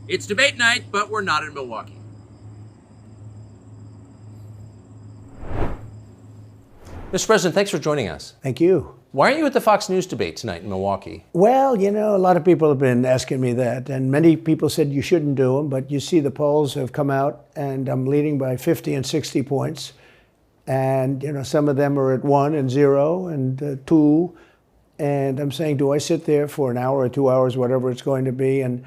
It's debate night, but we're not in Milwaukee. Mr. President, thanks for joining us. Thank you. Why aren't you at the Fox News debate tonight in Milwaukee? Well, a lot of people have been asking me that, and many people said you shouldn't do them, but you see the polls have come out, and I'm leading by 50 and 60 points. And, some of them are at 1 and 0 and 2. And I'm saying, do I sit there for an hour or 2 hours, whatever it's going to be, and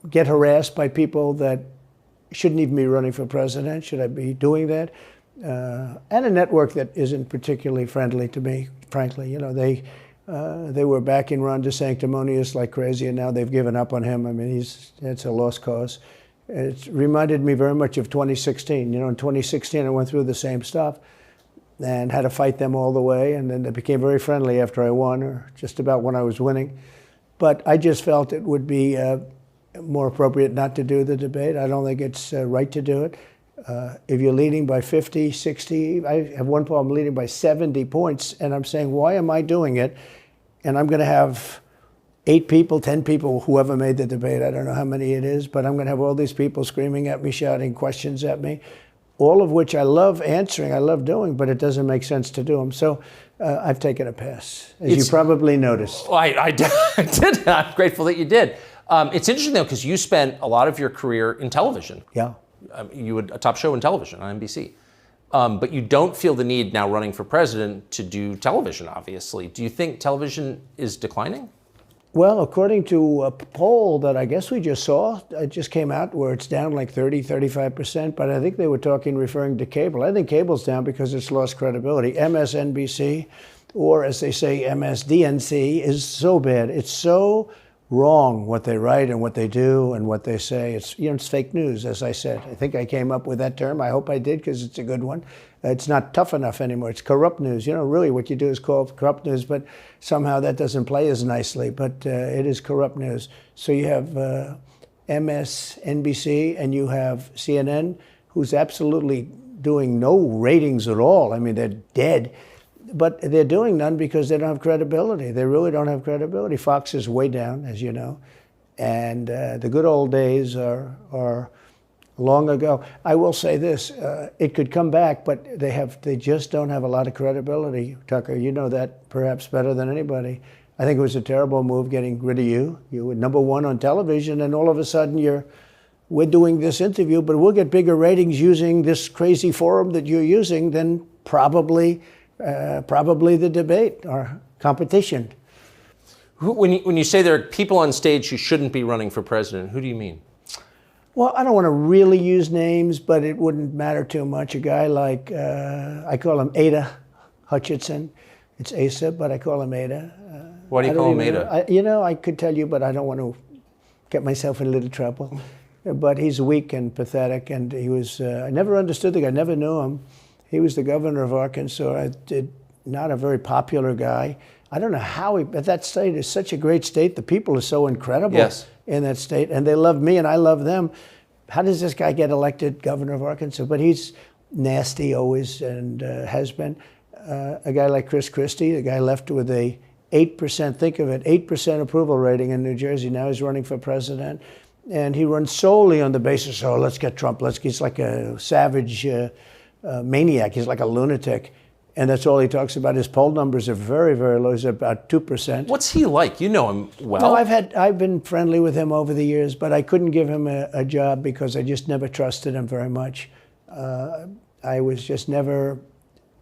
get harassed by people that shouldn't even be running for president? Should I be doing that? And a network that isn't particularly friendly to me, frankly. They were backing Ron DeSanctimonious like crazy, and now they've given up on him. I mean, it's a lost cause. It reminded me very much of 2016. In 2016, I went through the same stuff and had to fight them all the way, and then they became very friendly after I won, or just about when I was winning. But I just felt it would be more appropriate not to do the debate. I don't think it's right to do it. If you're leading by 50, 60, I have one poll, I'm leading by 70 points, and I'm saying, why am I doing it? And I'm going to have 8 people, 10 people, whoever made the debate, I don't know how many it is, but I'm going to have all these people screaming at me, shouting questions at me, all of which I love answering, I love doing, but it doesn't make sense to do them. So I've taken a pass, as you probably noticed. Well, I did. I'm grateful that you did. It's interesting, though, because you spent a lot of your career in television. Yeah. You had a top show in television on NBC. But you don't feel the need now running for president to do television, obviously. Do you think television is declining? Well, according to a poll that I guess we just saw, it just came out where it's down like 30, 35%, but I think they were referring to cable. I think cable's down because it's lost credibility. MSNBC, or as they say, MSDNC, is so bad. It's so wrong what they write and what they do and what they say. It's fake news, as I said. I think I came up with that term. I hope I did, because it's a good one. It's not tough enough anymore. It's corrupt news. Really what you do is call corrupt news, but somehow that doesn't play as nicely. But it is corrupt news. So you have MSNBC and you have CNN, who's absolutely doing no ratings at all. I mean, they're dead. But they're doing none because they don't have credibility. They really don't have credibility. Fox is way down, as you know. And the good old days are long ago. I will say this, it could come back, but they just don't have a lot of credibility. Tucker, you know that perhaps better than anybody. I think it was a terrible move getting rid of you. You were number 1 on television, and all of a sudden we're doing this interview, but we'll get bigger ratings using this crazy forum that you're using than probably the debate or competition. When you say there are people on stage who shouldn't be running for president, who do you mean? Well, I don't want to really use names, but it wouldn't matter too much. A guy like, I call him Ada Hutchinson. It's Asa, but I call him Ada. Why do you call him Ada? I could tell you, but I don't want to get myself in a little trouble. But he's weak and pathetic, and he was, I never understood the guy, never knew him. He was the governor of Arkansas, not a very popular guy. I don't know how but that state is such a great state. The people are so incredible in that state, and they love me and I love them. How does this guy get elected governor of Arkansas? But he's nasty always, and has been. A guy like Chris Christie, the guy left with a 8%, think of it, 8% approval rating in New Jersey. Now he's running for president. And he runs solely on the basis, let's get Trump. He's like a savage maniac. He's like a lunatic. And that's all he talks about. His poll numbers are very, very low. He's about 2%. What's he like? You know him well. No, I've been friendly with him over the years, but I couldn't give him a job because I just never trusted him very much. I was just never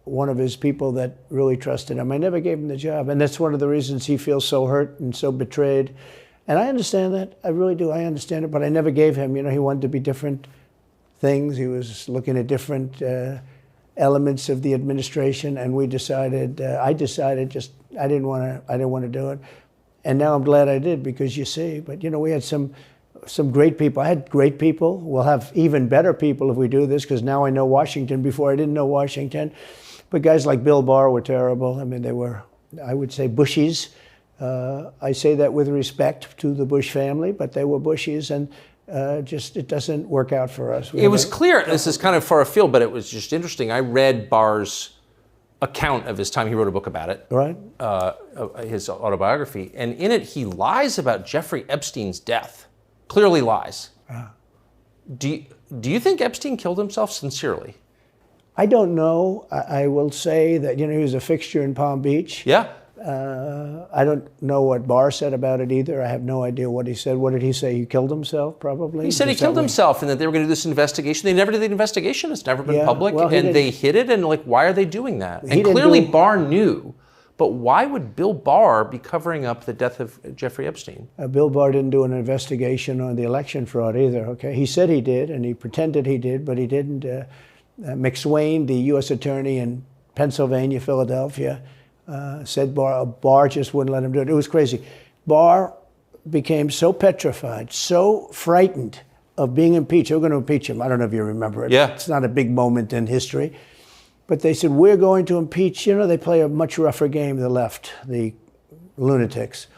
one of his people that really trusted him. I never gave him the job. And that's one of the reasons he feels so hurt and so betrayed. And I understand that. I really do. I understand it. But I never gave him. He wanted to be different things. He was looking at different elements of the administration, and I decided I didn't want to do it. And now I'm glad I did, because you see, but we had some great people. I had great people. We'll have even better people if we do this, because now I know Washington. Before I didn't know Washington. But guys like Bill Barr were terrible. I mean, they were, I would say, Bushies. I say that with respect to the Bush family, but they were Bushies, and it doesn't work out for us. It was clear, this is kind of far afield, but it was just interesting. I read Barr's account of his time. He wrote a book about it, right? His autobiography. And in it, he lies about Jeffrey Epstein's death. clearly lies. Do you think Epstein killed himself sincerely? I don't know. I will say that, he was a fixture in Palm Beach. Yeah. I don't know what Barr said about it either. I have no idea what he said. What did he say? He killed himself, probably? He said he killed himself and that they were going to do this investigation. They never did the investigation. It's never been public. Well, and they hid it. And why are they doing that? And didn't clearly Barr knew. But why would Bill Barr be covering up the death of Jeffrey Epstein? Bill Barr didn't do an investigation on the election fraud either, okay? He said he did, and he pretended he did, but he didn't. McSwain, the U.S. attorney in Pennsylvania, Philadelphia, said Barr just wouldn't let him do it. It was crazy. Barr became so petrified, so frightened of being impeached. They were going to impeach him. I don't know if you remember it. Yeah. It's not a big moment in history. But they said, we're going to impeach. They play a much rougher game, the left, the lunatics.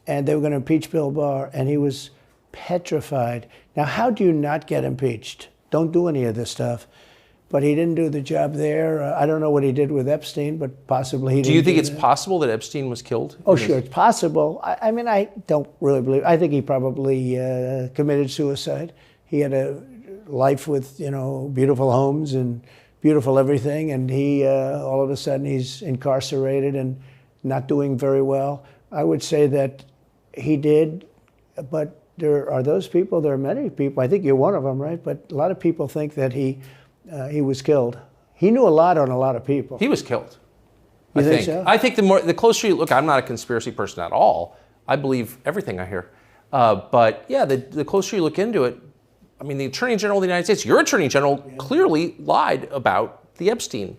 And they were going to impeach Bill Barr, and he was petrified. Now, how do you not get impeached? Don't do any of this stuff. But he didn't do the job there. I don't know what he did with Epstein, but possibly he didn't. Do you think it's possible that Epstein was killed? Oh, sure, it's possible. I mean, I don't really believe. I think he probably committed suicide. He had a life with, beautiful homes and beautiful everything, and he all of a sudden he's incarcerated and not doing very well. I would say that he did, but there are those people. There are many people. I think you're one of them, right? But a lot of people think that he was killed. He knew a lot on a lot of people. He was killed. You think so? I think the closer you look, I'm not a conspiracy person at all. I believe everything I hear. But yeah, the closer you look into it, I mean, the Attorney General of the United States, your Attorney General, clearly lied about the Epstein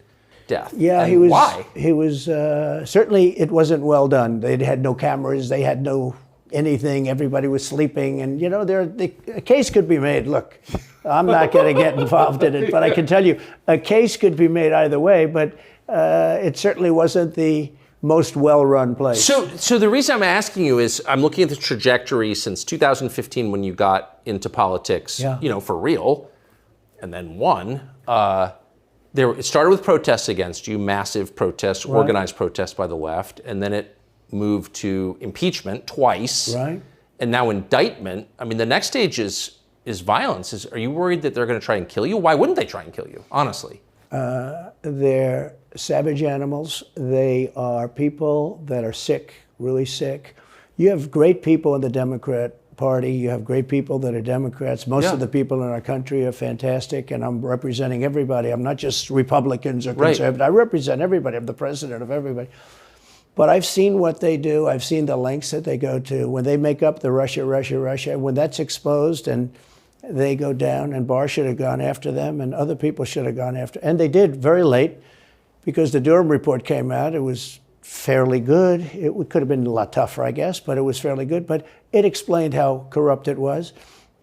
death. Yeah, and he was. Why? He was certainly. It wasn't well done. They had no cameras. They had no anything. Everybody was sleeping, and a case could be made. Look, I'm not going to get involved in it, but I can tell you a case could be made either way. But it certainly wasn't the most well-run place. So the reason I'm asking you is I'm looking at the trajectory since 2015 when you got into politics, for real, and then won. It started with protests against you, massive protests, Right. organized protests by the left, and then it moved to impeachment twice, Right. and now indictment. I mean, the next stage is violence. Are you worried that they're going to try and kill you? Why wouldn't they try and kill you, honestly? They're savage animals. They are people that are sick, really sick. You have great people in the Democrat Party. You have great people that are Democrats. Most of the people in our country are fantastic, and I'm representing everybody. I'm not just Republicans or conservatives. I represent everybody. I'm the president of everybody. But I've seen what they do. I've seen the lengths that they go to. When they make up the Russia, when that's exposed and they go down, and Barr should have gone after them, and other people should have gone after. And they did very late, because the Durham report came out. It was fairly good. It could have been a lot tougher, I guess, but it was fairly good. But it explained how corrupt it was.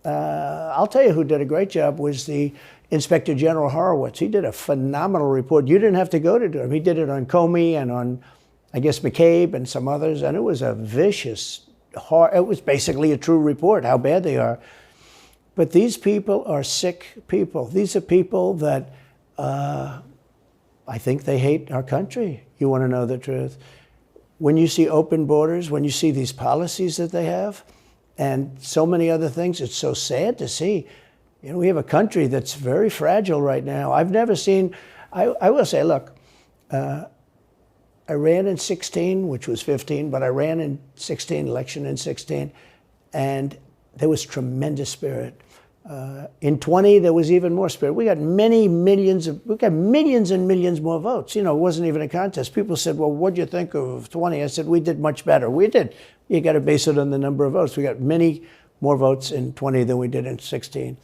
I'll tell you who did a great job was the Inspector General Horowitz. He did a phenomenal report. You didn't have to go to Durham. He did it on Comey and on, I guess, McCabe and some others, and it was a vicious, it was basically a true report, how bad they are. But these people are sick people. These are people that I think they hate our country. You want to know the truth. When you see open borders, when you see these policies that they have, and so many other things, it's so sad to see. We have a country that's very fragile right now. I've never seen, I will say, look, I ran in 16, which was 15, but I ran in 16, election in 16, and there was tremendous spirit. In 20, there was even more spirit. We got millions and millions more votes. It wasn't even a contest. People said, well, what'd you think of 20? I said, we did much better. We did. You got to base it on the number of votes. We got many more votes in 20 than we did in 16.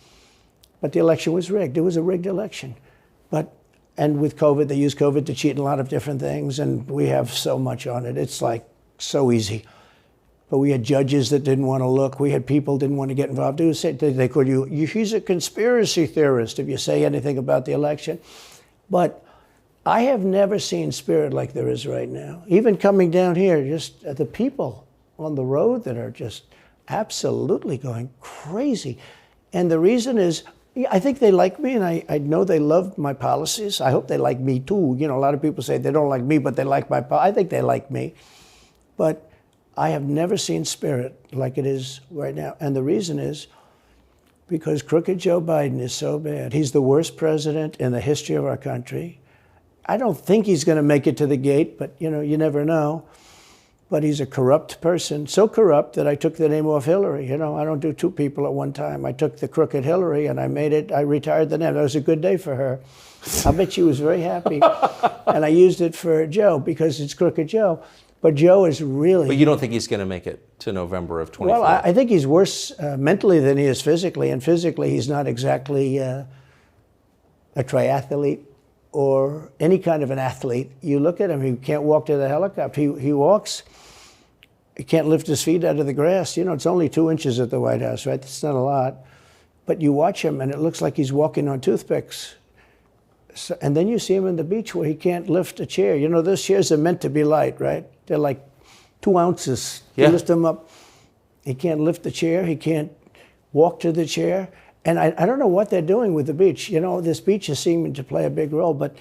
But the election was rigged. It was a rigged election. And with COVID, they used COVID to cheat in a lot of different things, and we have so much on it. It's like so easy. But we had judges that didn't want to look. We had people didn't want to get involved. They called you, he's a conspiracy theorist if you say anything about the election. But I have never seen spirit like there is right now. Even coming down here, just the people on the road that are just absolutely going crazy. And the reason is, I think they like me, and I know they love my policies. I hope they like me too. A lot of people say they don't like me, but they like my policies. I think they like me. But I have never seen spirit like it is right now. And the reason is because crooked Joe Biden is so bad. He's the worst president in the history of our country. I don't think he's going to make it to the gate, but you never know. But he's a corrupt person, so corrupt that I took the name off Hillary. I don't do two people at one time. I took the crooked Hillary and I retired the name. That was a good day for her. I bet she was very happy. And I used it for Joe because it's crooked Joe. But Joe is really... But you don't think he's going to make it to November of 24? Well, I think he's worse mentally than he is physically. And physically, he's not exactly a triathlete or any kind of an athlete. You look at him, he can't walk to the helicopter. He walks, he can't lift his feet out of the grass. It's only 2 inches at the White House, right? That's not a lot. But you watch him, and it looks like he's walking on toothpicks. So, and then you see him on the beach where he can't lift a chair. Those chairs are meant to be light, right? They're like 2 ounces. Yeah. You lift them up. He can't lift the chair. He can't walk to the chair. And I don't know what they're doing with the beach. This beach is seeming to play a big role, but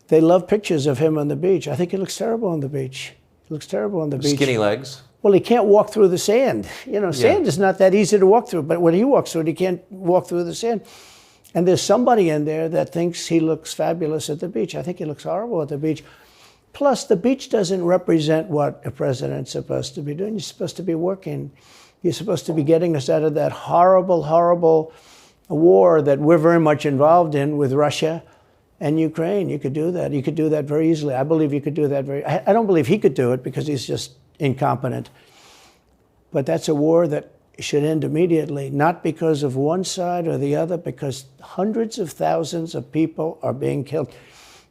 they love pictures of him on the beach. I think he looks terrible on the beach. He looks terrible on the beach. Skinny legs. Well, he can't walk through the sand. Sand is not that easy to walk through, but when he walks through it, he can't walk through the sand. And there's somebody in there that thinks he looks fabulous at the beach. I think he looks horrible at the beach. Plus, the beach doesn't represent what a president's supposed to be doing. You're supposed to be working. You're supposed to be getting us out of that horrible, horrible war that we're very much involved in with Russia and Ukraine. You could do that. You could do that very easily. I believe you could do that I don't believe he could do it because he's just incompetent. But that's a war that should end immediately, not because of one side or the other, because hundreds of thousands of people are being killed.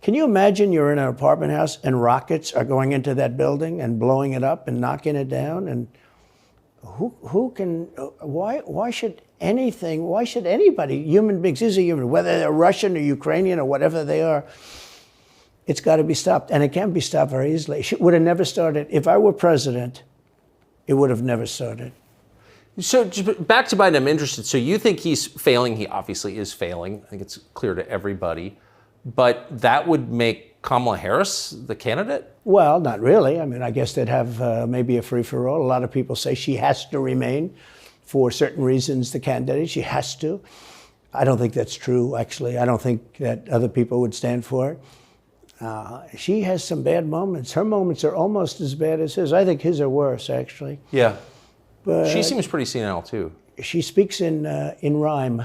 Can you imagine you're in an apartment house and rockets are going into that building and blowing it up and knocking it down? And why should anybody, human beings, these are human, whether they're Russian or Ukrainian or whatever they are, it's got to be stopped. And it can be stopped very easily. It would have never started. If I were president, it would have never started. So back to Biden, I'm interested. So you think he's failing? He obviously is failing. I think it's clear to everybody. But that would make Kamala Harris the candidate? Well, not really. I guess they'd have maybe a free-for-all. A lot of people say she has to remain for certain reasons the candidate. She has to. I don't think that's true, actually. I don't think that other people would stand for it. She has some bad moments. Her moments are almost as bad as his. I think his are worse, actually. Yeah. But she seems pretty senile, too. She speaks in rhyme.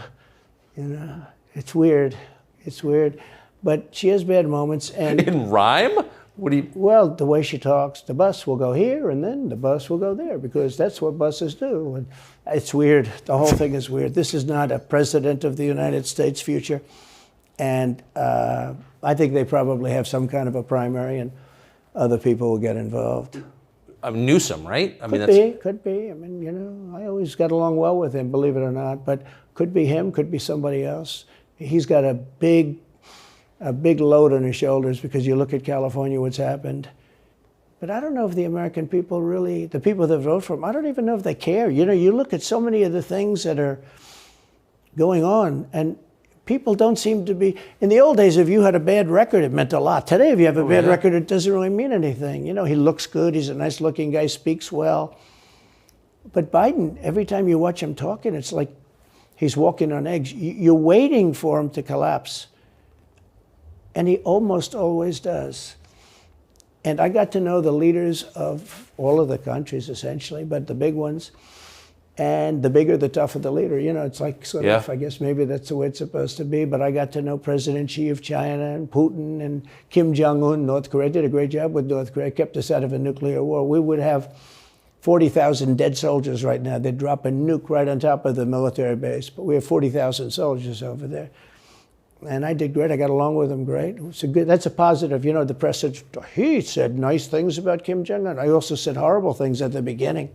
It's weird. It's weird. But she has bad moments. And in rhyme? What do you... Well, the way she talks, the bus will go here and then the bus will go there because that's what buses do. And it's weird. The whole thing is weird. This is not a president of the United States future. And I think they probably have some kind of a primary and other people will get involved. Newsom, right? Could be. I always got along well with him, believe it or not. But could be him, could be somebody else. He's got a big load on his shoulders because you look at California, what's happened. But I don't know if the American people really, the people that vote for him, I don't even know if they care. You look at so many of the things that are going on, and people don't seem to be, in the old days, if you had a bad record, it meant a lot. Today, if you have a bad record, it doesn't really mean anything. He looks good, he's a nice looking guy, speaks well. But Biden, every time you watch him talking, it's like he's walking on eggs. You're waiting for him to collapse. And he almost always does. And I got to know the leaders of all of the countries, essentially, but the big ones. And the bigger, the tougher the leader. It's like sort of, I guess maybe that's the way it's supposed to be. But I got to know President Xi of China and Putin and Kim Jong-un, North Korea. Did a great job with North Korea, kept us out of a nuclear war. We would have 40,000 dead soldiers right now. They'd drop a nuke right on top of the military base. But we have 40,000 soldiers over there. And I did great. I got along with him great. That's a positive. The press said, he said nice things about Kim Jong-un. I also said horrible things at the beginning.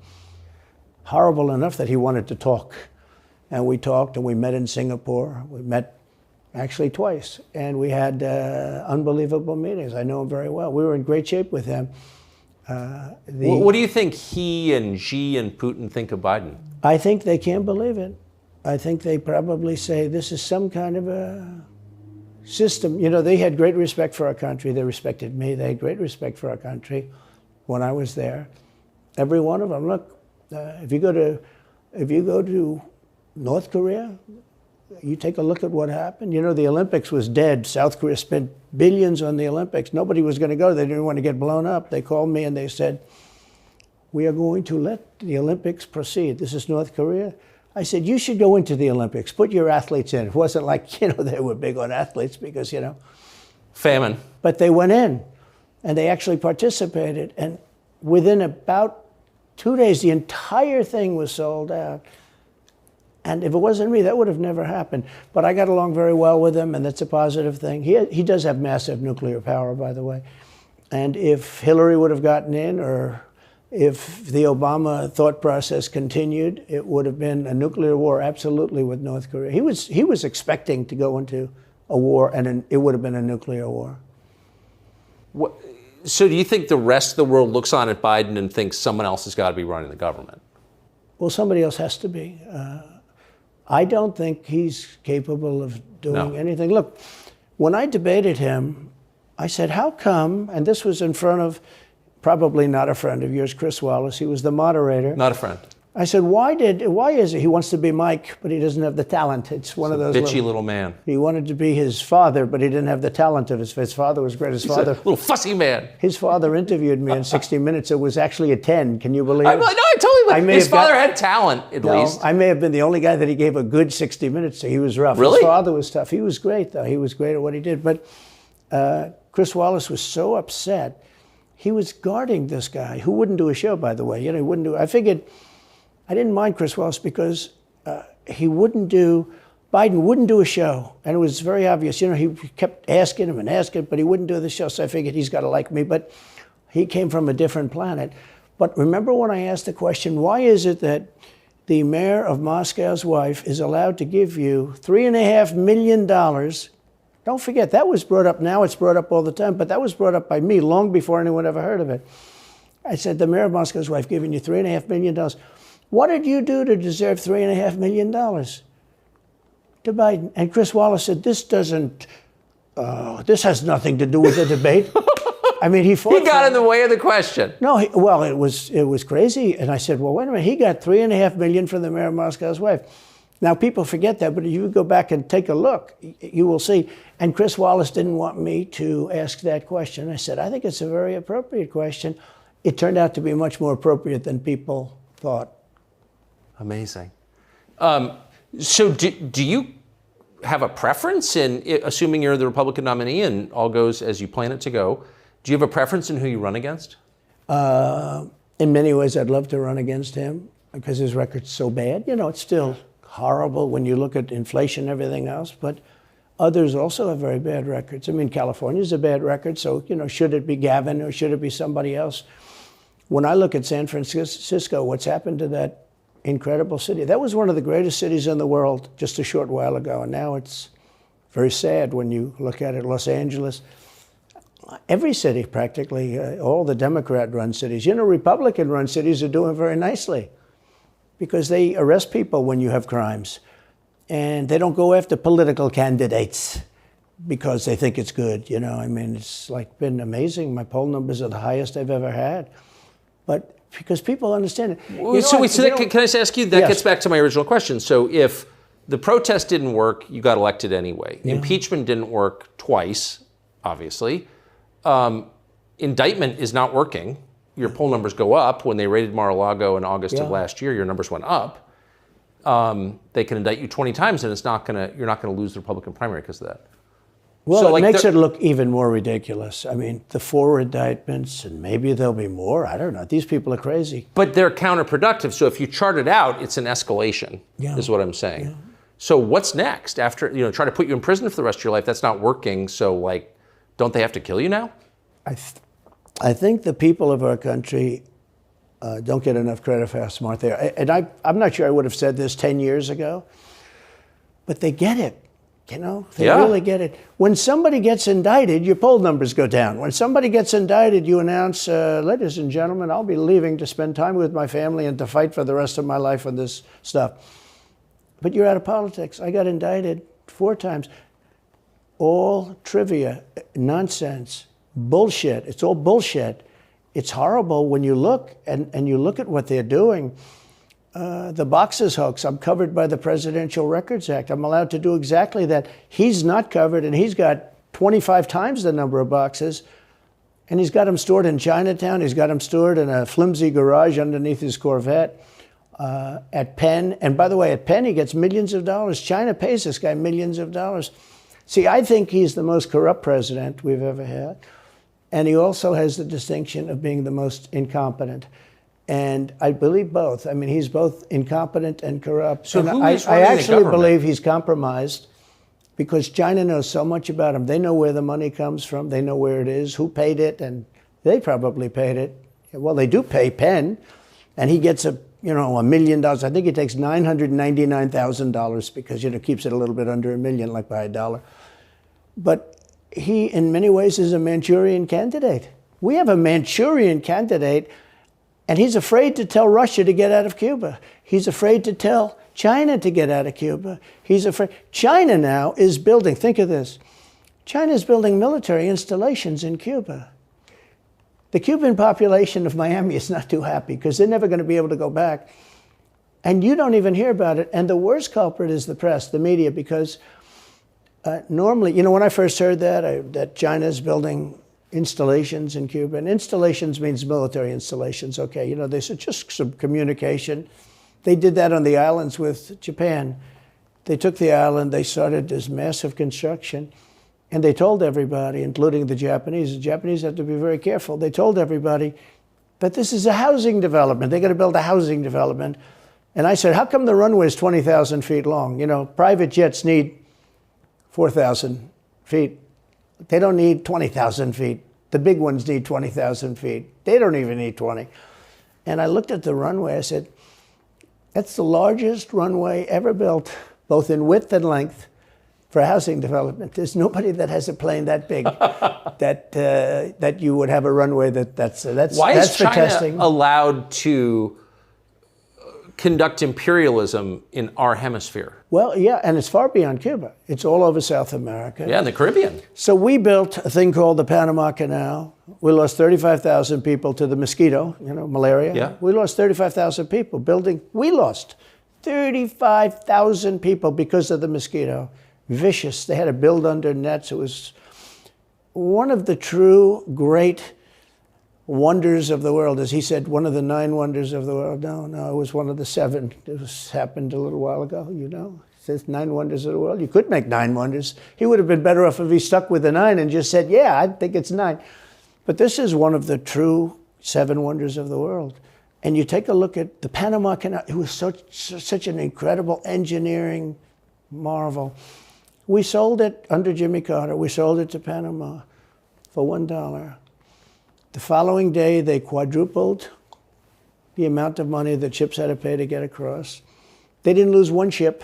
Horrible enough that he wanted to talk. And we talked, and we met in Singapore. We met actually twice. And we had unbelievable meetings. I know him very well. We were in great shape with him. What do you think he and Xi and Putin think of Biden? I think they can't believe it. I think they probably say this is some kind of a system. They had great respect for our country. They respected me. They had great respect for our country when I was there. Every one of them. Look, if you go to North Korea, you take a look at what happened. You know, the Olympics was dead. South Korea spent billions on the Olympics. Nobody was going to go. They didn't want to get blown up. They called me and they said, we are going to let the Olympics proceed. This is North Korea. I said, you should go into the Olympics. Put your athletes in. It wasn't like, you know, they were big on athletes because, you know. Famine. But they went in and they actually participated. And within about 2 days, the entire thing was sold out. And if it wasn't me, that would have never happened. But I got along very well with him, and that's a positive thing. He does have massive nuclear power, by the way. And if Hillary would have gotten in, or if the Obama thought process continued, it would have been a nuclear war, absolutely, with North Korea. He was expecting to go into a war, and it would have been a nuclear war. So do you think the rest of the world looks on at Biden and thinks someone else has got to be running the government? Well, somebody else has to be. I don't think he's capable of doing anything. Look, when I debated him, I said, how come, and this was in front of probably not a friend of yours, Chris Wallace. He was the moderator. Not a friend. I said, why is it he wants to be Mike, but he doesn't have the talent? It's one of those bitchy little man. He wanted to be his father, but he didn't have the talent of his father. Was great. His father, little fussy man. His father interviewed me in 60 Minutes. It was actually a 10. Can you believe it? No, I totally believe. His father had talent, at least. I may have been the only guy that he gave a good 60 Minutes to. He was rough. Really? His father was tough. He was great, though. He was great at what he did. But Chris Wallace was so upset. He was guarding this guy who wouldn't do a show, by the way. You know, he wouldn't do. I figured. I didn't mind Chris Wallace because Biden wouldn't do a show. And it was very obvious. You know, he kept asking him and asking, but he wouldn't do the show. So I figured he's got to like me. But he came from a different planet. But remember when I asked the question, why is it that the mayor of Moscow's wife is allowed to give you $3.5 million? Don't forget, that was brought up. Now it's brought up all the time. But that was brought up by me long before anyone ever heard of it. I said, the mayor of Moscow's wife giving you $3.5 million. What did you do to deserve $3.5 million? To Biden. And Chris Wallace said, this has nothing to do with the debate. I mean, he fought. He got in the way of the question. No, it was crazy. And I said, well, wait a minute. He got $3.5 million from the mayor of Moscow's wife. Now, people forget that, but if you go back and take a look, you will see. And Chris Wallace didn't want me to ask that question. I said, I think it's a very appropriate question. It turned out to be much more appropriate than people thought. Amazing. So do you have a preference in, assuming you're the Republican nominee and all goes as you plan it to go, do you have a preference in who you run against? In many ways, I'd love to run against him because his record's so bad. You know, it's still horrible when you look at inflation and everything else, but others also have very bad records. I mean, California's a bad record, so, you know, should it be Gavin or should it be somebody else? When I look at San Francisco, what's happened to that incredible city? That was one of the greatest cities in the world just a short while ago, and now it's very sad when you look at it. Los Angeles, every city practically, all the Democrat-run cities. You know, Republican-run cities are doing very nicely because they arrest people when you have crimes, and they don't go after political candidates because they think it's good. You know, I mean, it's like been amazing. My poll numbers are the highest I've ever had, but because people understand it. Can I just ask you, that yes. gets back to my original question. So if the protest didn't work, you got elected anyway. Yeah. Impeachment didn't work twice, obviously. Indictment is not working. Your poll numbers go up. When they raided Mar-a-Lago in August of last year, your numbers went up. They can indict you 20 times and you're not gonna lose the Republican primary because of that. Well, so it makes it look even more ridiculous. I mean, the 4 indictments, and maybe there'll be more. I don't know. These people are crazy. But they're counterproductive. So if you chart it out, it's an escalation, is what I'm saying. Yeah. So what's next? After, you know, try to put you in prison for the rest of your life, that's not working. So, like, don't they have to kill you now? I think the people of our country don't get enough credit for how smart they are. And I'm not sure I would have said this 10 years ago, but they get it. You know, they really get it. When somebody gets indicted, your poll numbers go down. When somebody gets indicted, you announce, ladies and gentlemen, I'll be leaving to spend time with my family and to fight for the rest of my life on this stuff. But you're out of politics. I got indicted 4 times. All trivia, nonsense, bullshit. It's all bullshit. it's horrible when you look and you look at what they're doing. The boxes hoax, I'm covered by the Presidential Records Act. I'm allowed to do exactly that. He's not covered, and he's got 25 times the number of boxes, and he's got them stored in Chinatown. He's got them stored in a flimsy garage underneath his Corvette at Penn. And by the way, at Penn, he gets millions of dollars. China pays this guy millions of dollars. See, I think he's the most corrupt president we've ever had. And he also has the distinction of being the most incompetent. And I believe both. I mean, he's both incompetent and corrupt. So and who I is running the actually government? believe he's compromised because China knows so much about him. They know where the money comes from. They know where it is, who paid it, and they probably paid it. Well, they do pay Penn, and he gets $1 million. I think he takes $999,000 because keeps it a little bit under $1 million, like by $1. But he, in many ways, is a Manchurian candidate. We have a Manchurian candidate, and he's afraid to tell Russia to get out of Cuba. He's afraid to tell China to get out of Cuba. He's afraid. China now is building, think of this, China is building military installations in Cuba. The Cuban population of Miami is not too happy because they're never going to be able to go back. And you don't even hear about it. And the worst culprit is the press, the media, because normally, when I first heard that China is building installations in Cuba, and installations means military installations, okay, they said just some communication. They did that on the islands with Japan. They took the island, they started this massive construction, and they told everybody, including the Japanese have to be very careful. They told everybody that this is a housing development. They're going to build a housing development. And I said, how come the runway is 20,000 feet long? Private jets need 4,000 feet. They don't need 20,000 feet. The big ones need 20,000 feet. They don't even need 20. And I looked at the runway. I said, that's the largest runway ever built, both in width and length, for housing development. There's nobody that has a plane that big that you would have a runway that's Why is for China testing. allowed to conduct imperialism in our hemisphere? Well, yeah, and it's far beyond Cuba. It's all over South America. Yeah, in the Caribbean. So we built a thing called the Panama Canal. We lost 35,000 people to the mosquito, malaria. Yeah. We lost 35,000 people building. We lost 35,000 people because of the mosquito. Vicious. They had to build under nets. It was one of the true great wonders of the world. As he said, one of the 9 wonders of the world. No, it was one of the 7. It happened a little while ago, It says 9 wonders of the world. You could make 9 wonders. He would have been better off if he stuck with the 9 and just said, yeah, I think it's 9. But this is one of the true 7 wonders of the world. And you take a look at the Panama Canal. It was such an incredible engineering marvel. We sold it under Jimmy Carter. We sold it to Panama for $1. The following day, they quadrupled the amount of money that ships had to pay to get across. They didn't lose one ship.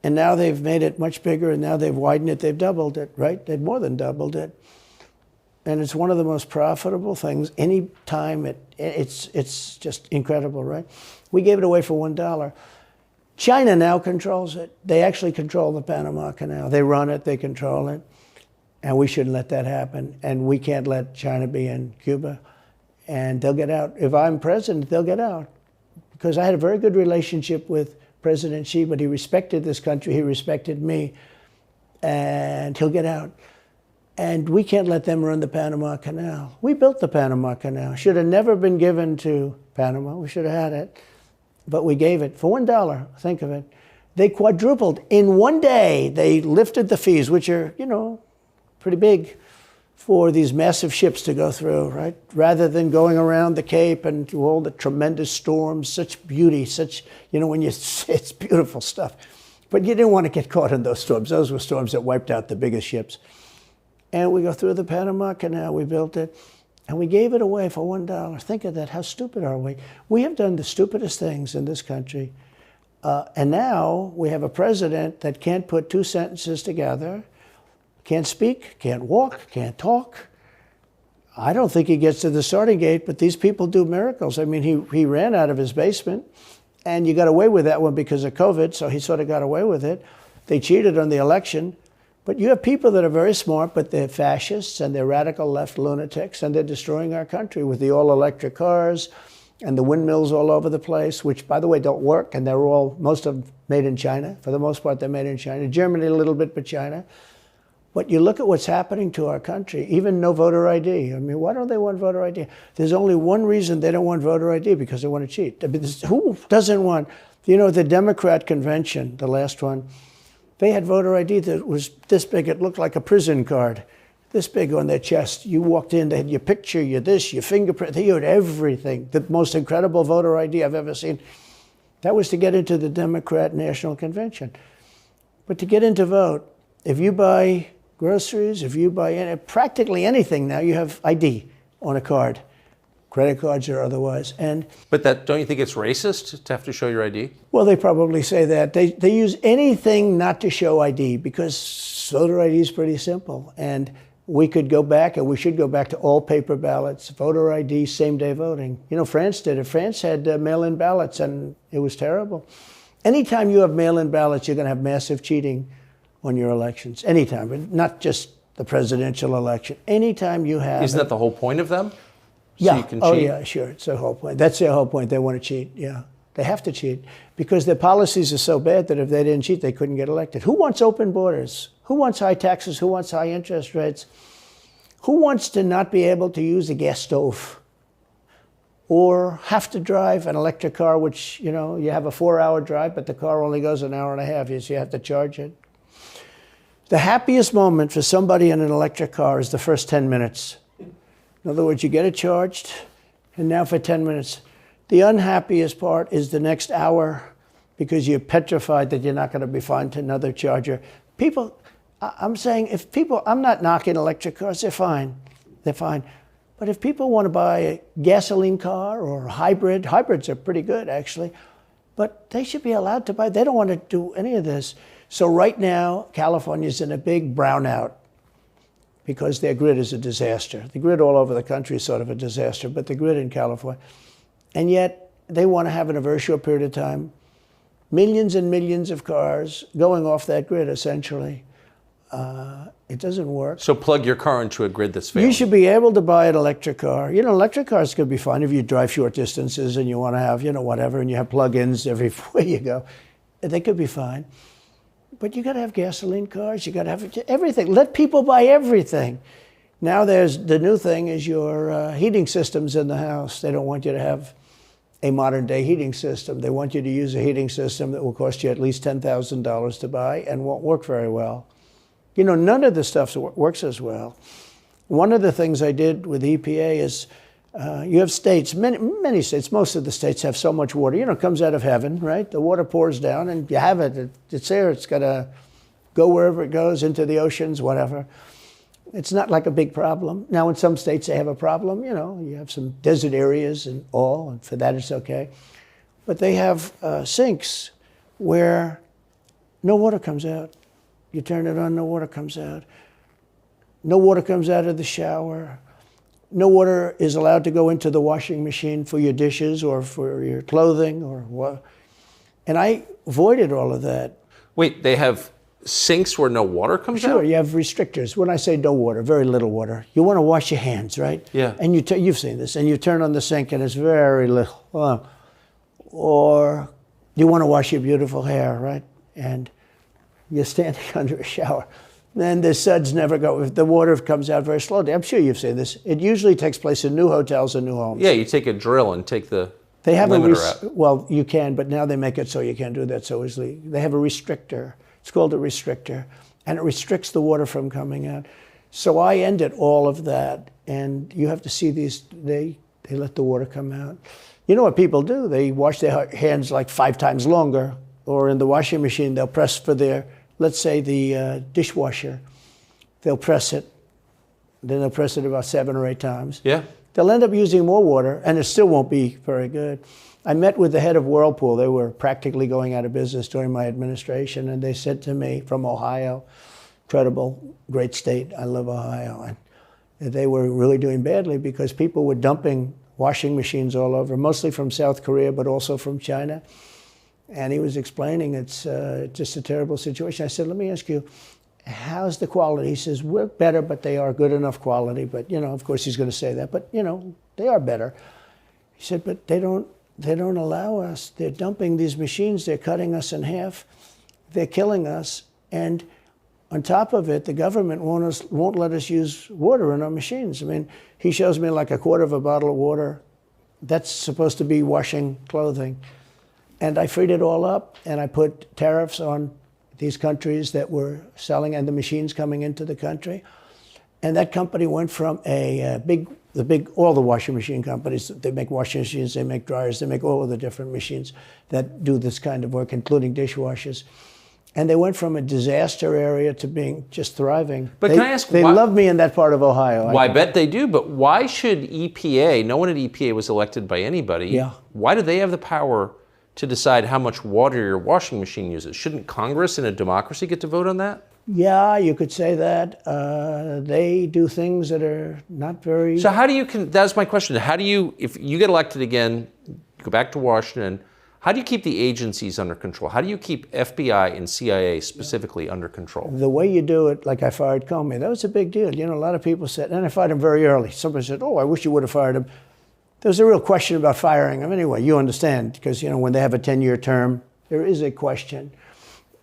And now they've made it much bigger, and now they've widened it. They've doubled it, right? They've more than doubled it. And it's one of the most profitable things. Any time it's just incredible, right? We gave it away for $1. China now controls it. They actually control the Panama Canal. They run it, they control it. And we shouldn't let that happen. And we can't let China be in Cuba. And they'll get out. If I'm president, they'll get out. Because I had a very good relationship with President Xi, but he respected this country, he respected me. And he'll get out. And we can't let them run the Panama Canal. We built the Panama Canal. Should have never been given to Panama. We should have had it. But we gave it for $1. Think of it. They quadrupled. In one day, they lifted the fees, which are, pretty big, for these massive ships to go through, right? Rather than going around the Cape and through all the tremendous storms, such beauty, it's beautiful stuff. But you didn't want to get caught in those storms. Those were storms that wiped out the biggest ships. And we go through the Panama Canal, we built it, and we gave it away for $1. Think of that, how stupid are we? We have done the stupidest things in this country. And now we have a president that can't put 2 sentences together, can't speak, can't walk, can't talk. I don't think he gets to the starting gate, but these people do miracles. I mean, he ran out of his basement, and you got away with that one because of COVID, so he sort of got away with it. They cheated on the election. But you have people that are very smart, but they're fascists and they're radical left lunatics, and they're destroying our country with the all-electric cars and the windmills all over the place, which, by the way, don't work, and they're all, most of them made in China. For the most part, they're made in China. Germany a little bit, but China. But you look at what's happening to our country, even no voter ID. I mean, why don't they want voter ID? There's only one reason they don't want voter ID, because they want to cheat. I mean, who doesn't want, you know, the Democrat convention, the last one, they had voter ID that was this big. It looked like a prison card, this big on their chest. You walked in, they had your picture, your this, your fingerprint. They had everything. The most incredible voter ID I've ever seen. That was to get into the Democrat National Convention. But to get in to vote, if you buy groceries, if you buy practically anything now, you have ID on a card, credit cards or otherwise. But don't you think it's racist to have to show your ID? Well, they probably say that. They use anything not to show ID, because voter ID is pretty simple. And we could go back, and we should go back to all paper ballots, voter ID, same-day voting. You know, France did it. France had mail-in ballots, and it was terrible. Anytime you have mail-in ballots, you're going to have massive cheating on your elections. Anytime, but not just the presidential election. Anytime you have... Isn't that the whole point of them? So Yeah. you can Oh, cheat? yeah, sure. It's their whole point. That's their whole point. They want to cheat. Yeah. They have to cheat because their policies are so bad that if they didn't cheat, they couldn't get elected. Who wants open borders? Who wants high taxes? Who wants high interest rates? Who wants to not be able to use a gas stove or have to drive an electric car, which, you know, you have a 4-hour drive, but the car only goes an hour and a half, so you have to charge it. The happiest moment for somebody in an electric car is the first 10 minutes. In other words, you get it charged, and now for 10 minutes. The unhappiest part is the next hour, because you're petrified that you're not going to be found another charger. People, I'm saying, if people, I'm not knocking electric cars, they're fine. They're fine. But if people want to buy a gasoline car or a hybrid, hybrids are pretty good, actually, but they should be allowed to buy. They don't want to do any of this. So right now, California's in a big brownout because their grid is a disaster. The grid all over the country is sort of a disaster, but the grid in California. And yet, they want to have, in a very short period of time, millions and millions of cars going off that grid, essentially. It doesn't work. So plug your car into a grid that's failing. You should be able to buy an electric car. You know, electric cars could be fine if you drive short distances and you want to have, you know, whatever, and you have plug-ins everywhere you go. They could be fine. But you got to have gasoline cars. You got to have everything. Let people buy everything. Now there's the new thing is your heating systems in the house. They don't want you to have a modern day heating system. They want you to use a heating system that will cost you at least $10,000 to buy and won't work very well. You know, none of the stuff works as well. One of the things I did with EPA is you have states, many states, most of the states have so much water. You know, it comes out of heaven, right? The water pours down and you have it. It's there. It's got to go wherever it goes, into the oceans, whatever. It's not like a big problem. Now, in some states, they have a problem. You know, you have some desert areas and all, and for that, it's okay. But they have sinks where no water comes out. You turn it on, no water comes out. No water comes out of the shower. No water is allowed to go into the washing machine for your dishes or for your clothing or what. And I avoided all of that. Wait, they have sinks where no water comes out? Sure, you have restrictors. When I say no water, very little water. You want to wash your hands, right? Yeah. And you've seen this, and you turn on the sink and it's very little. Or you want to wash your beautiful hair, right? And you're standing under a shower. Then the suds never go. The water comes out very slowly. I'm sure you've seen this. It usually takes place in new hotels and new homes. Yeah, you take a drill and take the They have limiter out. Well, you can, but now they make it so you can't do that so easily. They have a restrictor. It's called a restrictor, and it restricts the water from coming out. So I ended all of that, and you have to see these. They let the water come out. You know what people do? They wash their hands like 5 times longer, or in the washing machine they'll press for their, let's say the dishwasher. They'll press it. Then they'll press it about 7 or 8 times. Yeah. They'll end up using more water, and it still won't be very good. I met with the head of Whirlpool. They were practically going out of business during my administration, and they said to me, from Ohio, incredible, great state, I love Ohio, and they were really doing badly because people were dumping washing machines all over, mostly from South Korea, but also from China. And he was explaining it's just a terrible situation. I said, let me ask you, how's the quality? He says, we're better, but they are good enough quality. But, of course he's going to say that, but, they are better. He said, but they don't allow us. They're dumping these machines. They're cutting us in half. They're killing us. And on top of it, the government won't let us use water in our machines. I mean, he shows me like a quarter of a bottle of water. That's supposed to be washing clothing. And I freed it all up, and I put tariffs on these countries that were selling and the machines coming into the country. And that company went from all the washing machine companies, they make washing machines, they make dryers, they make all of the different machines that do this kind of work, including dishwashers. And they went from a disaster area to being just thriving. But can I ask, they love me in that part of Ohio. Well, I bet they do, but why should EPA, no one at EPA was elected by anybody, Yeah. why do they have the power to decide how much water your washing machine uses? Shouldn't Congress in a democracy get to vote on that? Yeah, you could say that. They do things that are not very... So how do you, that's my question, how do you, if you get elected again, go back to Washington, how do you keep the agencies under control? How do you keep FBI and CIA specifically under control? The way you do it, like I fired Comey, that was a big deal. A lot of people said, and I fired him very early. Somebody said, oh, I wish you would have fired him. There was a real question about firing him anyway. You understand, because when they have a 10-year term, there is a question.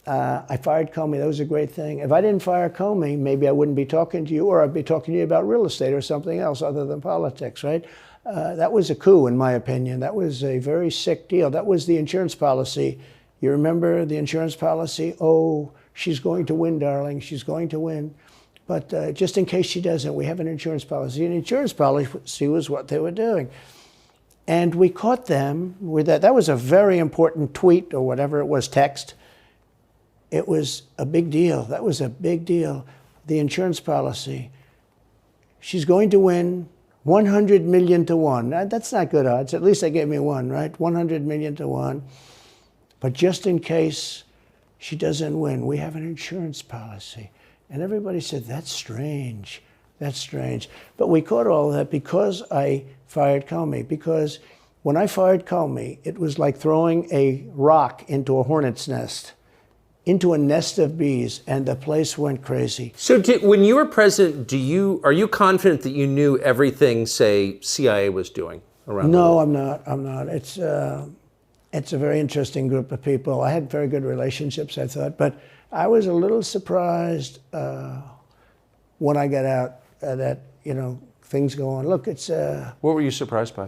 I fired Comey. That was a great thing. If I didn't fire Comey, maybe I wouldn't be talking to you, or I'd be talking to you about real estate or something else other than politics, right? That was a coup, in my opinion. That was a very sick deal. That was the insurance policy. You remember the insurance policy? Oh, she's going to win, darling. She's going to win. But just in case she doesn't, we have an insurance policy. An insurance policy was what they were doing. And we caught them with that. That was a very important tweet or whatever it was, text. It was a big deal. That was a big deal. The insurance policy. She's going to win 100 million to 1. That's not good odds. At least they gave me 1, right? 100 million to 1. But just in case she doesn't win, we have an insurance policy. And everybody said, that's strange. That's strange. But we caught all that because I fired Comey. Because when I fired Comey, it was like throwing a rock into a hornet's nest, into a nest of bees, and the place went crazy. So when you were president, are you confident that you knew everything, say, CIA was doing around the world? No, I'm not. It's a very interesting group of people. I had very good relationships, I thought, but I was a little surprised when I got out that, things go on. Look, it's... What were you surprised by?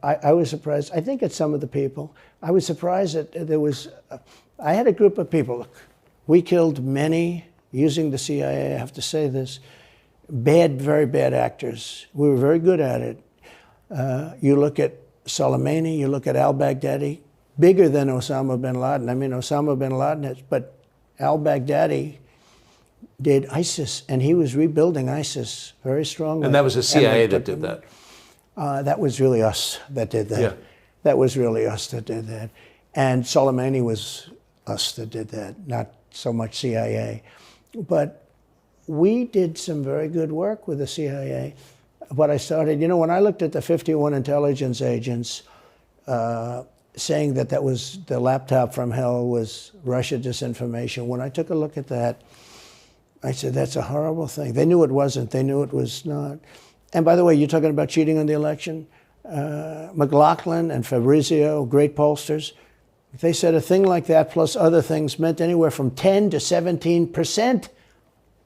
I was surprised. I think it's some of the people. I was surprised that there was... I had a group of people. Look, we killed many, using the CIA, I have to say this, very bad actors. We were very good at it. You look at Soleimani, you look at al-Baghdadi, bigger than Osama bin Laden. I mean, Osama bin Laden, but al-Baghdadi did ISIS, and he was rebuilding ISIS very strongly. And that was the CIA that did that? That was really us that did that. Yeah. That was really us that did that. And Soleimani was us that did that, not so much CIA. But we did some very good work with the CIA. But I started, when I looked at the 51 intelligence agents saying that was the laptop from hell was Russia disinformation, when I took a look at that, I said, that's a horrible thing. They knew it wasn't. They knew it was not. And by the way, you're talking about cheating on the election? McLaughlin and Fabrizio, great pollsters, they said a thing like that plus other things meant anywhere from 10 to 17%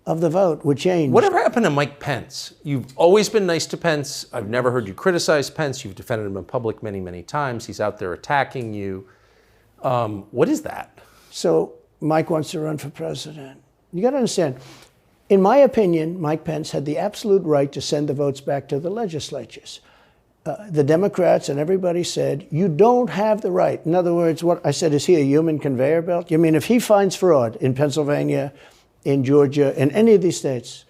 of the vote would change. Whatever happened to Mike Pence? You've always been nice to Pence. I've never heard you criticize Pence. You've defended him in public many, many times. He's out there attacking you. What is that? So Mike wants to run for president. You got to understand, in my opinion, Mike Pence had the absolute right to send the votes back to the legislatures. The Democrats and everybody said, you don't have the right. In other words, what I said, is he a human conveyor belt? You mean if he finds fraud in Pennsylvania, in Georgia, in any of these states,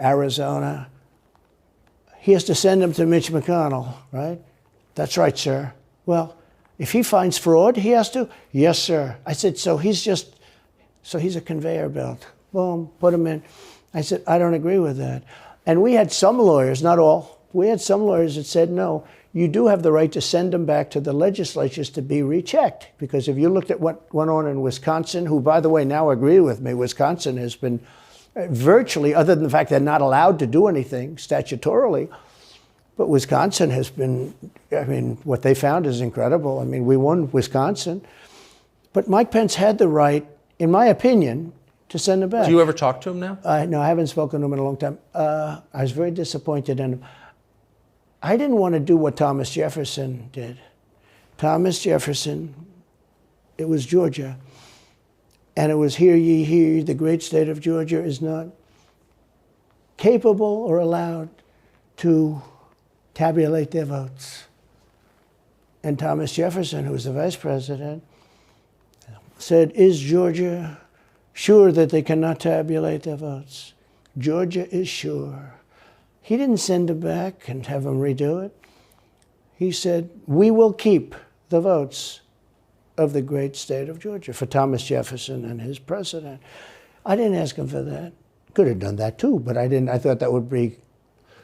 Arizona, he has to send them to Mitch McConnell, right? That's right, sir. Well, if he finds fraud, he has to? Yes, sir. I said, so he's a conveyor belt. Boom, put him in. I said, I don't agree with that. And we had some lawyers, not all, we had some lawyers that said, no, you do have the right to send them back to the legislatures to be rechecked. Because if you looked at what went on in Wisconsin, who, by the way, now agree with me, Wisconsin has been virtually, other than the fact they're not allowed to do anything statutorily. But Wisconsin has been, I mean, what they found is incredible. I mean, we won Wisconsin. But Mike Pence had the right, in my opinion, to send him back. Do you ever talk to him now? No, I haven't spoken to him in a long time. I was very disappointed in him. I didn't want to do what Thomas Jefferson did. Thomas Jefferson, it was Georgia. And it was, hear ye, hear ye, the great state of Georgia is not capable or allowed to tabulate their votes. And Thomas Jefferson, who was the vice president, said, is Georgia sure that they cannot tabulate their votes? Georgia is sure. He didn't send them back and have them redo it. He said, we will keep the votes of the great state of Georgia for Thomas Jefferson and his president. I didn't ask him for that. Could have done that too, but I didn't. I thought that would be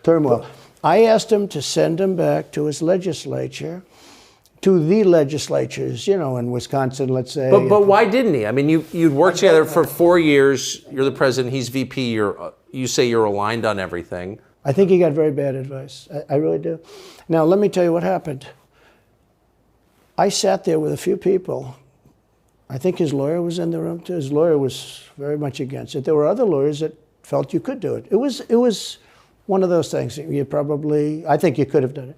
turmoil. I asked him to send him back to his legislature, to the legislatures, you know, in Wisconsin, let's say. But why didn't he? I mean, you'd worked together for 4 years. You're the president. He's VP. You say you're aligned on everything. I think he got very bad advice. I really do. Now, let me tell you what happened. I sat there with a few people. I think his lawyer was in the room too. His lawyer was very much against it. There were other lawyers that felt you could do it. It was one of those things. I think you could have done it.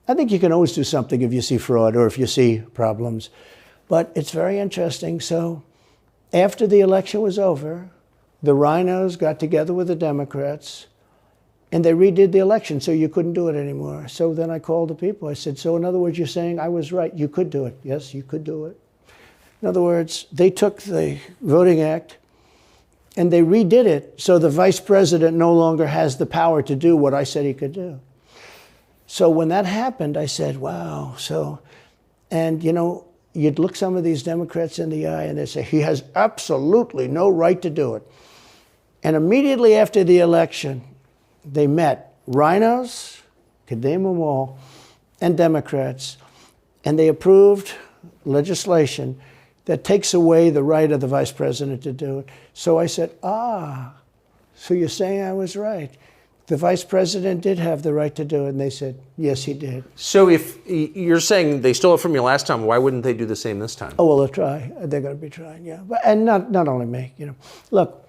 I think you can always do something if you see fraud or if you see problems. But it's very interesting. So after the election was over, the rhinos got together with the Democrats and they redid the election, so you couldn't do it anymore. So then I called the people. I said, so in other words, you're saying I was right. You could do it. Yes, you could do it. In other words, they took the Voting Act and they redid it so the vice president no longer has the power to do what I said he could do. So when that happened, I said, wow. And you know, you'd look some of these Democrats in the eye and they'd say, he has absolutely no right to do it. And immediately after the election, they met rhinos, could name them all, and Democrats, and they approved legislation that takes away the right of the vice president to do it. So I said, so you're saying I was right. The vice president did have the right to do it, and they said, yes, he did. So if you're saying they stole it from you last time, why wouldn't they do the same this time? Oh, well, they'll try. They're going to be trying, yeah. And not only me, you know. Look,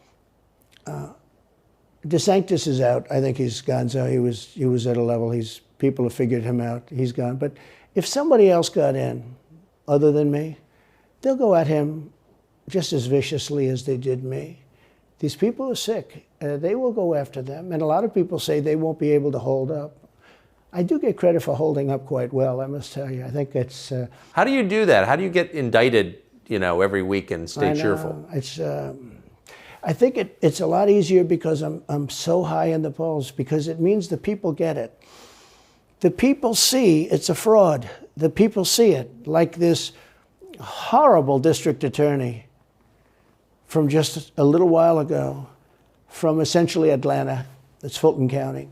DeSantis is out. I think he's gone. So he was at a level. People have figured him out. He's gone. But if somebody else got in, other than me, they'll go at him just as viciously as they did me. These people are sick. They will go after them. And a lot of people say they won't be able to hold up. I do get credit for holding up quite well, I must tell you. I think it's... How do you do that? How do you get indicted, you know, every week and stay cheerful? I think it's a lot easier because I'm so high in the polls, because it means the people get it. The people see it's a fraud. The people see it. Like this horrible district attorney from just a little while ago, from essentially Atlanta, it's Fulton County.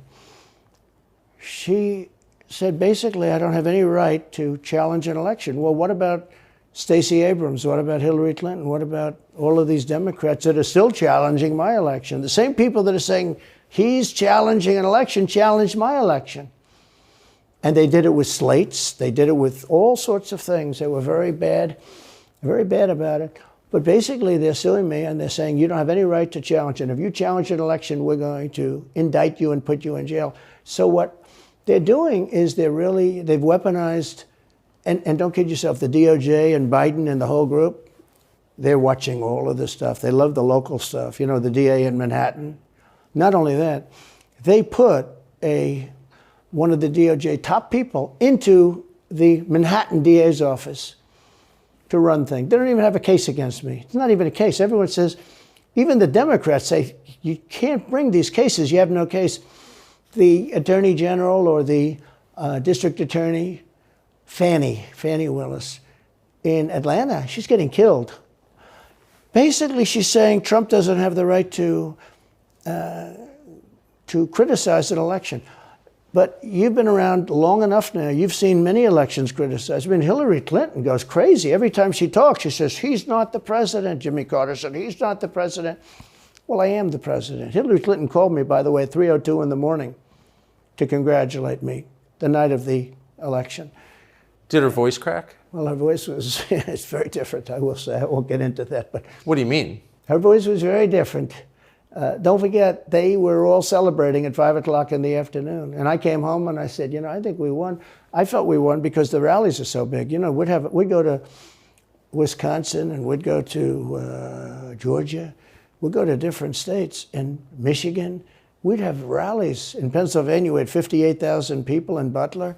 She said, basically, I don't have any right to challenge an election. Well, what about Stacey Abrams? What about Hillary Clinton? What about all of these Democrats that are still challenging my election? The same people that are saying he's challenging an election challenged my election. And they did it with slates. They did it with all sorts of things. They were very bad about it. But basically, they're suing me, and they're saying, you don't have any right to challenge it. If you challenge an election, we're going to indict you and put you in jail. So what they're doing is they've weaponized, and don't kid yourself, the DOJ and Biden and the whole group, they're watching all of this stuff. They love the local stuff. You know, the DA in Manhattan. Not only that, they put one of the DOJ top people into the Manhattan DA's office to run things. They don't even have a case against me. It's not even a case. Everyone says, even the Democrats say, you can't bring these cases. You have no case. The Attorney General or the District Attorney, Fannie Willis, in Atlanta, she's getting killed. Basically, she's saying Trump doesn't have the right to criticize an election. But you've been around long enough now. You've seen many elections criticized. I mean, Hillary Clinton goes crazy. Every time she talks, she says, he's not the president. Jimmy Carter said, he's not the president. Well, I am the president. Hillary Clinton called me, by the way, at 3:02 in the morning to congratulate me the night of the election. Did her voice crack? Well, her voice was, it's very different, I will say. I won't get into that, but What do you mean? her voice was very different. Don't forget, they were all celebrating at 5 o'clock in the afternoon. And I came home and I said, I think we won. I felt we won because the rallies are so big. We'd go to Wisconsin and we'd go to Georgia. We'd go to different states. In Michigan, we'd have rallies. In Pennsylvania, we had 58,000 people in Butler.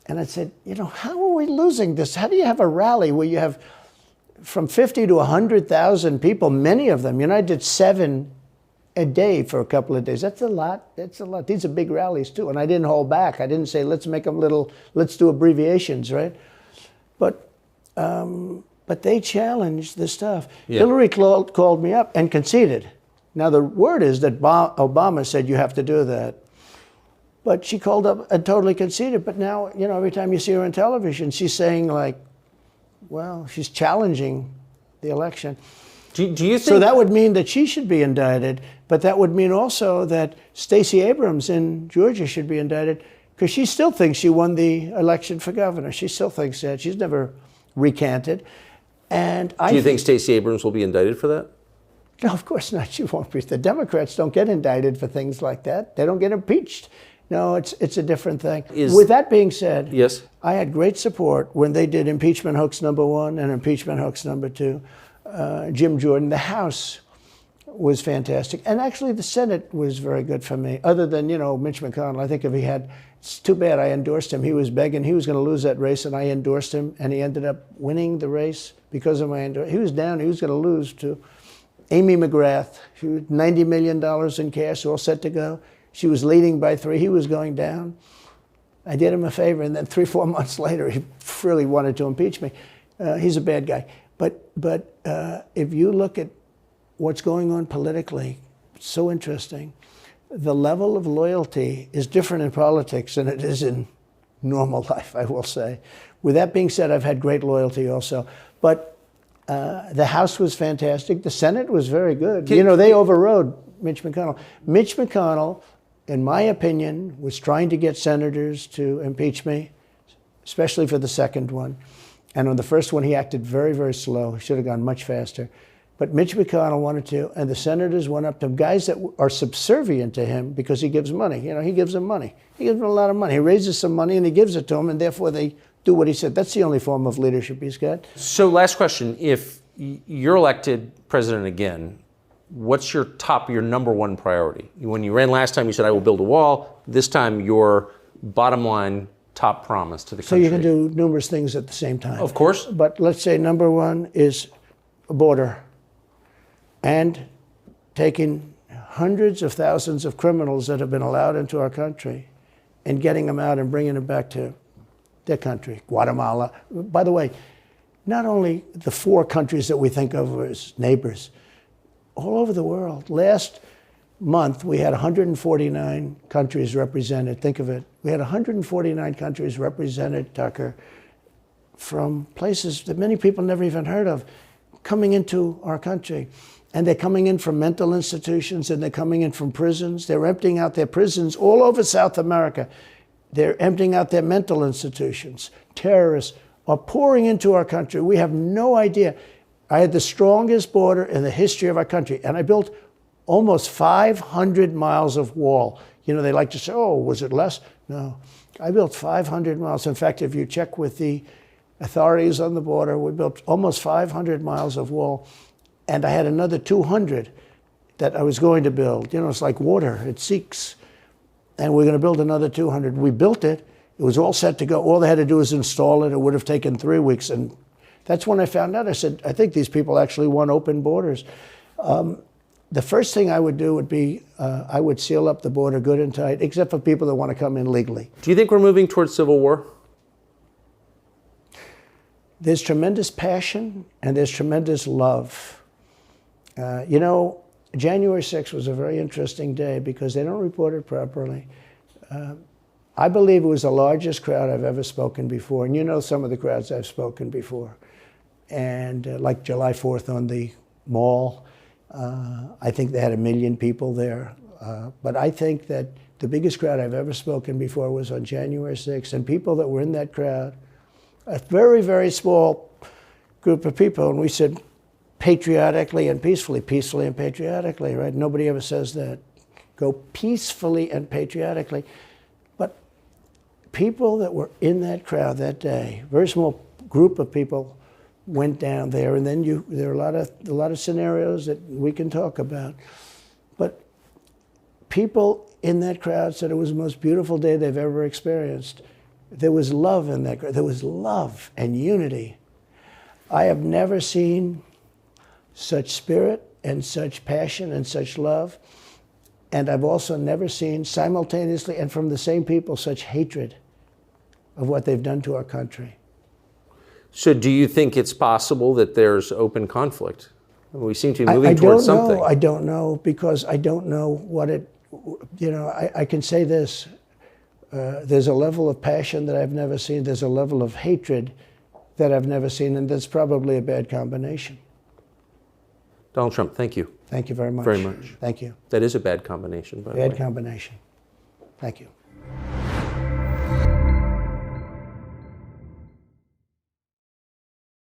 And I said, how are we losing this? How do you have a rally where you have from 50 to 100,000 people, many of them? I did 7 a day for a couple of days. That's a lot. That's a lot. These are big rallies, too. And I didn't hold back. I didn't say, let's make them let's do abbreviations, right? But they challenged the stuff. Yeah. Hillary called me up and conceded. Now, the word is that Obama said you have to do that. But she called up and totally conceded. But now, every time you see her on television, she's saying, she's challenging the election. Do you think... So that would mean that she should be indicted, but that would mean also that Stacey Abrams in Georgia should be indicted because she still thinks she won the election for governor. She still thinks that. She's never recanted. And do you think Stacey Abrams will be indicted for that? No, of course not. She won't be. The Democrats don't get indicted for things like that. They don't get impeached. No, it's a different thing. With that being said, yes, I had great support when they did impeachment hoax #1 and impeachment hoax #2. Jim Jordan, the House was fantastic. And actually the Senate was very good for me, other than, Mitch McConnell. I think it's too bad I endorsed him. He was begging, he was going to lose that race, and I endorsed him, and he ended up winning the race because of my endorsement. He was down, he was going to lose to Amy McGrath. She was $90 million in cash, all set to go. She was leading by 3. He was going down. I did him a favor, and then 3-4 months later, he really wanted to impeach me. He's a bad guy. But if you look at what's going on politically, it's so interesting. The level of loyalty is different in politics than it is in normal life, I will say. With that being said, I've had great loyalty also. But the House was fantastic. The Senate was very good. They overrode Mitch McConnell. Mitch McConnell, in my opinion, was trying to get senators to impeach me, especially for the second one. And on the first one, he acted very, very slow. He should have gone much faster. But Mitch McConnell wanted to, and the senators went up to him, guys that are subservient to him because he gives money. He gives them money. He gives them a lot of money. He raises some money and he gives it to them, and therefore they do what he said. That's the only form of leadership he's got. So last question. If you're elected president again, what's your number one priority? When you ran last time, you said, I will build a wall. This time, your bottom line top promise to the country. So you can do numerous things at the same time. Of course. But let's say number one is a border and taking hundreds of thousands of criminals that have been allowed into our country and getting them out and bringing them back to their country, Guatemala. By the way, not only the 4 countries that we think of as neighbors, all over the world. Last month, we had 149 countries represented. Think of it. We had 149 countries represented, Tucker, from places that many people never even heard of, coming into our country. And they're coming in from mental institutions, and they're coming in from prisons. They're emptying out their prisons all over South America. They're emptying out their mental institutions. Terrorists are pouring into our country. We have no idea. I had the strongest border in the history of our country, and I built almost 500 miles of wall. They like to say, oh, was it less? No. I built 500 miles. In fact, if you check with the authorities on the border, we built almost 500 miles of wall, and I had another 200 that I was going to build. It's like water. It seeks. And we're going to build another 200. We built it. It was all set to go. All they had to do was install it. It would have taken 3 weeks. And that's when I found out. I said, I think these people actually want open borders. The first thing I would do would be I would seal up the border good and tight, except for people that want to come in legally. Do you think we're moving towards civil war? There's tremendous passion and there's tremendous love. January 6th was a very interesting day because they don't report it properly. I believe it was the largest crowd I've ever spoken before. And some of the crowds I've spoken before. And like July 4th on the Mall. I think they had 1 million people there. But I think that the biggest crowd I've ever spoken before was on January 6th. And people that were in that crowd, a very, very small group of people, and we said patriotically and peacefully and patriotically, right? Nobody ever says that. Go peacefully and patriotically. But people that were in that crowd that day, very small group of people, went down there, and then there are a lot of scenarios that we can talk about. But people in that crowd said it was the most beautiful day they've ever experienced. There was love in that crowd. There was love and unity. I have never seen such spirit and such passion and such love. And I've also never seen simultaneously and from the same people such hatred of what they've done to our country. So do you think it's possible that there's open conflict? We seem to be moving towards something. I don't know, because I don't know what it, I can say this. There's a level of passion that I've never seen. There's a level of hatred that I've never seen, and that's probably a bad combination. Donald Trump, thank you. Thank you very much. Very much. Thank you. That is a bad combination, by the way. Bad combination. Thank you.